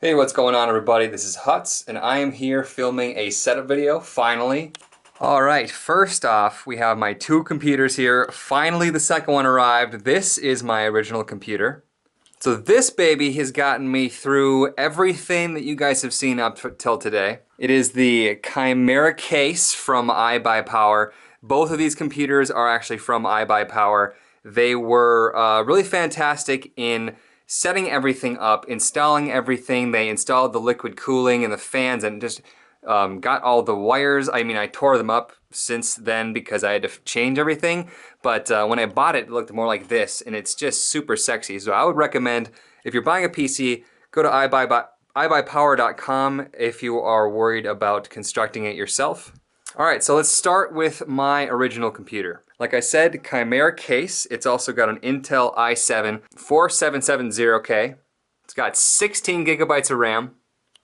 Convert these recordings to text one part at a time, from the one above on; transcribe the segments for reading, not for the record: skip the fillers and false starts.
Hey, what's going on everybody? This is Huts, and I am here filming a setup video, finally. Alright, first off, we have my two computers here. Finally, the second one arrived. This is my original computer. So this baby has gotten me through everything that you guys have seen up till today. It is the Chimera case from iBuyPower. Both of these computers are actually from iBuyPower. They were really fantastic in setting everything up, installing everything. They installed the liquid cooling and the fans and just got all the wires. I mean, I tore them up since then because I had to change everything. But when I bought it, it looked more like this, and it's just super sexy. So I would recommend, if you're buying a PC, go to iBuyPower.com if you are worried about constructing it yourself. Alright, so let's start with my original computer. Like I said, Chimera case. It's also got an Intel i7 4770K. It's got 16 gigabytes of RAM.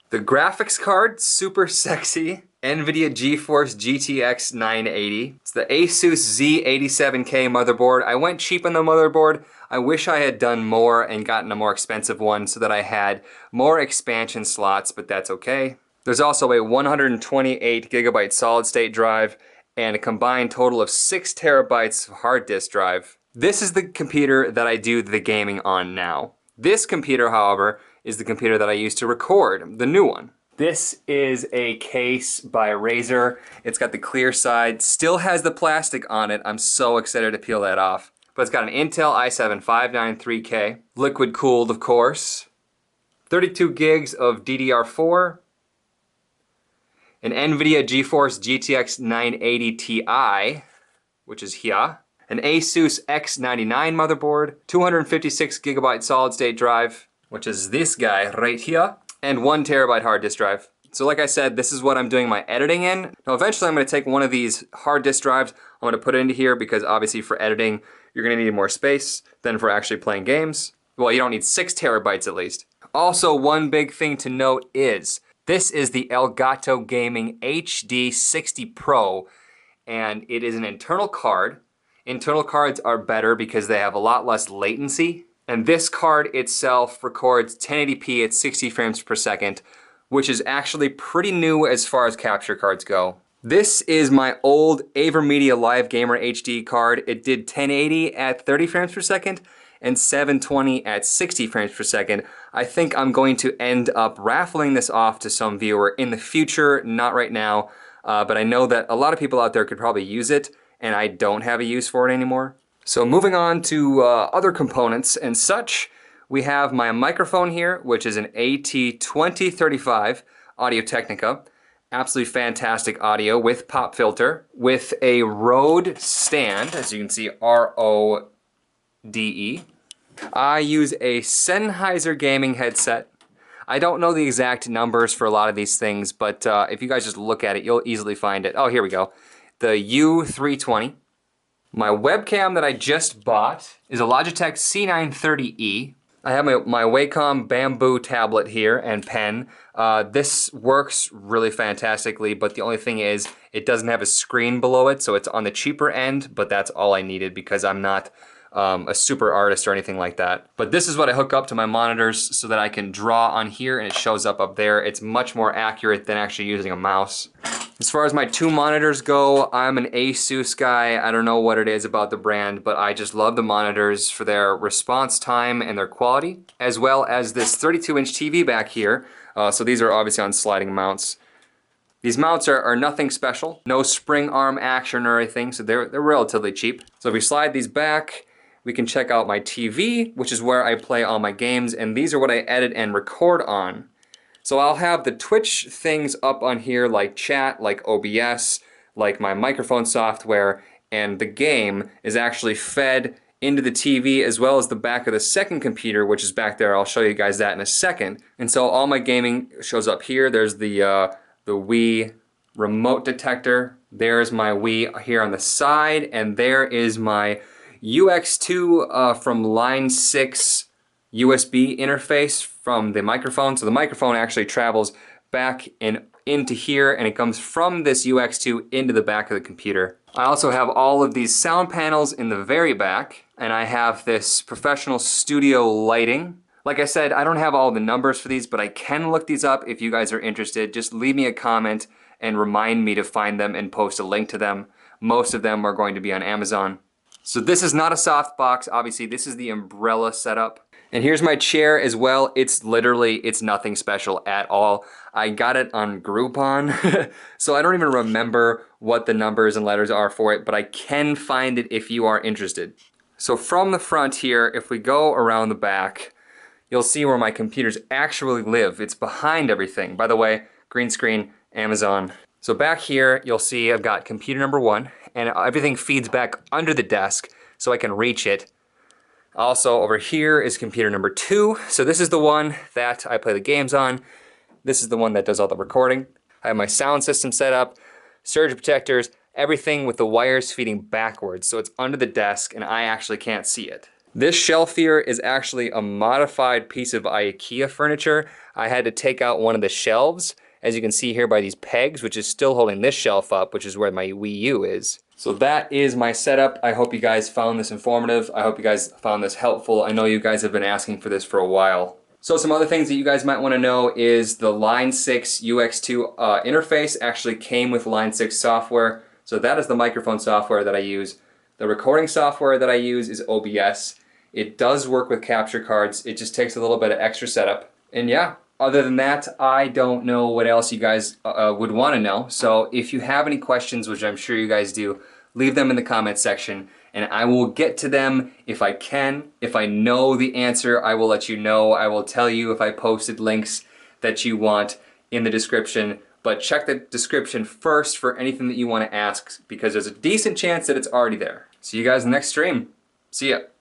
The graphics card, super sexy. NVIDIA GeForce GTX 980. It's the ASUS Z87K motherboard. I went cheap on the motherboard. I wish I had done more and gotten a more expensive one so that I had more expansion slots, but that's okay. There's also a 128 gigabyte solid state drive and a combined total of 6 terabytes of hard disk drive. This is the computer that I do the gaming on now. This computer, however, is the computer that I use to record, the new one. This is a case by Razer. It's got the clear side, still has the plastic on it. I'm so excited to peel that off. But it's got an Intel i7 593K, liquid cooled of course, 32 gigs of DDR4, an NVIDIA GeForce GTX 980 Ti, which is here, an ASUS X99 motherboard, 256 gigabyte solid state drive, which is this guy right here, and 1 terabyte hard disk drive. So like I said, this is what I'm doing my editing in. Now eventually I'm going to take one of these hard disk drives, I'm going to put it into here because obviously for editing, you're going to need more space than for actually playing games. Well, you don't need 6 terabytes at least. Also, one big thing to note is, this is the Elgato Gaming HD 60 Pro, and it is an internal card. Internal cards are better because they have a lot less latency. And this card itself records 1080p at 60 frames per second, which is actually pretty new as far as capture cards go. This is my old AverMedia Live Gamer HD card. It did 1080 at 30 frames per second and 720 at 60 frames per second. I think I'm going to end up raffling this off to some viewer in the future, not right now, but I know that a lot of people out there could probably use it, and I don't have a use for it anymore. So moving on to other components and such, we have my microphone here, which is an AT2035 Audio-Technica. Absolutely fantastic audio with pop filter, with a Rode stand, as you can see, RODE. I use a Sennheiser gaming headset. I don't know the exact numbers for a lot of these things, but if you guys just look at it, you'll easily find it. Oh, here we go. The U320. My webcam that I just bought is a Logitech C930E. I have my Wacom bamboo tablet here and pen. This works really fantastically, but the only thing is it doesn't have a screen below it, so it's on the cheaper end, but that's all I needed because I'm not a super artist or anything like that. But this is what I hook up to my monitors so that I can draw on here and it shows up there. It's much more accurate than actually using a mouse. As far as my two monitors go, I'm an ASUS guy. I don't know what it is about the brand, but I just love the monitors for their response time and their quality, as well as this 32-inch TV back here. So these are obviously on sliding mounts. These mounts are nothing special, no spring arm action or anything, so they're relatively cheap. So if we slide these back, we can check out my TV, which is where I play all my games, and these are what I edit and record on. So I'll have the Twitch things up on here like chat, like OBS, like my microphone software, and the game is actually fed into the TV as well as the back of the second computer, which is back there. I'll show you guys that in a second. And so all my gaming shows up here. There's the Wii remote detector. There's my Wii here on the side, and there is my UX2 from line 6 USB interface from the microphone. So the microphone actually travels back and into here, and it comes from this UX2 into the back of the computer. I also have all of these sound panels in the very back, and I have this professional studio lighting Like I said, I don't have all the numbers for these, but I can look these up if you guys are interested. Just leave me a comment and remind me to find them and post a link to them. Most of them are going to be on Amazon. So this is not a soft box. Obviously, this is the umbrella setup. And here's my chair as well. It's nothing special at all. I got it on Groupon, so I don't even remember what the numbers and letters are for it, but I can find it if you are interested. So from the front here, if we go around the back, you'll see where my computers actually live. It's behind everything. By the way, green screen, Amazon. So back here, you'll see I've got computer number 1, and everything feeds back under the desk so I can reach it. Also over here is computer number 2. So this is the one that I play the games on. This is the one that does all the recording. I have my sound system set up, surge protectors, everything with the wires feeding backwards. So it's under the desk and I actually can't see it. This shelf here is actually a modified piece of IKEA furniture. I had to take out one of the shelves, as you can see here by these pegs, which is still holding this shelf up, which is where my Wii U is. So that is my setup. I hope you guys found this informative. I hope you guys found this helpful. I know you guys have been asking for this for a while. So some other things that you guys might want to know is the Line 6 UX2 interface actually came with Line 6 software. So that is the microphone software that I use. The recording software that I use is OBS. It does work with capture cards. It just takes a little bit of extra setup. And yeah, other than that, I don't know what else you guys would want to know. So if you have any questions, which I'm sure you guys do, leave them in the comments section and I will get to them if I can. If I know the answer, I will let you know. I will tell you if I posted links that you want in the description. But check the description first for anything that you want to ask because there's a decent chance that it's already there. See you guys in the next stream. See ya.